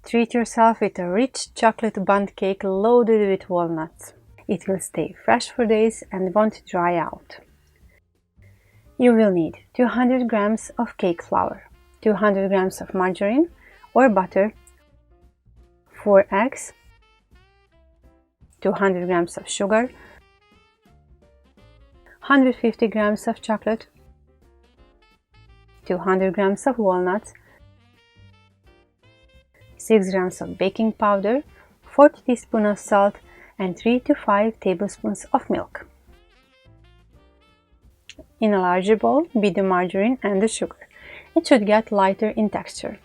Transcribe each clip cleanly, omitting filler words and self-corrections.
Treat yourself with a rich chocolate bundt cake loaded with walnuts. It will stay fresh for days and won't dry out. You will need 200 grams of cake flour, 200 grams of margarine or butter, 4 eggs, 200 grams of sugar, 150 grams of chocolate, 200 grams of walnuts, 6 grams of baking powder, 40 teaspoons of salt, and 3 to 5 tablespoons of milk. In a larger bowl, beat the margarine and the sugar. It should get lighter in texture.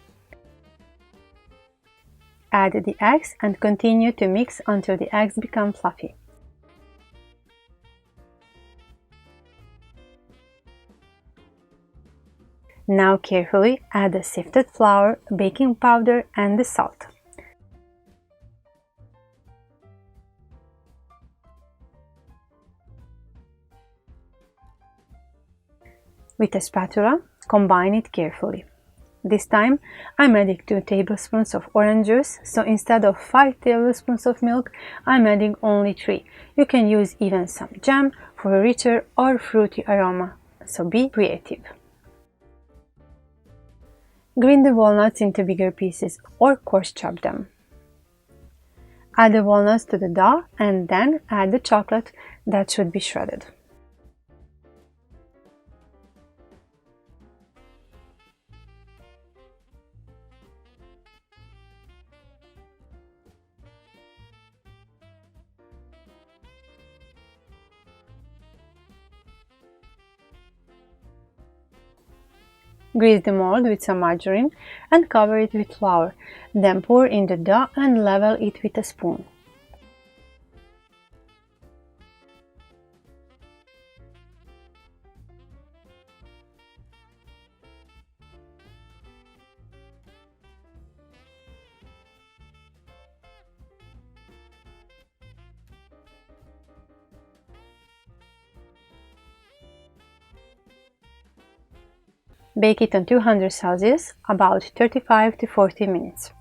Add the eggs and continue to mix until the eggs become fluffy. Now carefully add the sifted flour, baking powder and the salt. With a spatula, combine it carefully. This time I'm adding 2 tablespoons of orange juice, so instead of 5 tablespoons of milk, I'm adding only 3. You can use even some jam for a richer or fruity aroma, so be creative. Grind the walnuts into bigger pieces or coarse chop them. Add the walnuts to the dough and then add the chocolate that should be shredded. Grease the mold with some margarine and cover it with flour. Then pour in the dough and level it with a spoon. Bake it on 200 Celsius, about 35 to 40 minutes.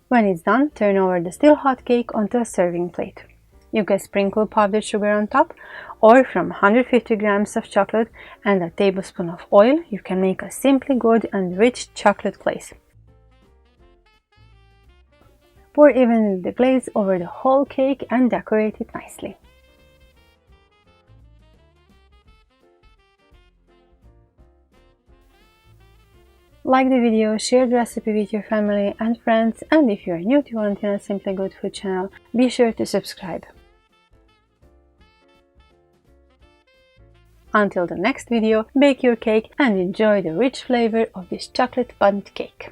When it's done, turn over the still hot cake onto a serving plate. You can sprinkle powdered sugar on top, or from 150 grams of chocolate and a tablespoon of oil, you can make a simply good and rich chocolate glaze. Pour evenly the glaze over the whole cake and decorate it nicely. Like the video, share the recipe with your family and friends, and if you are new to Valentina's Simply Good Food channel, be sure to subscribe. Until the next video, bake your cake and enjoy the rich flavor of this chocolate bundt cake.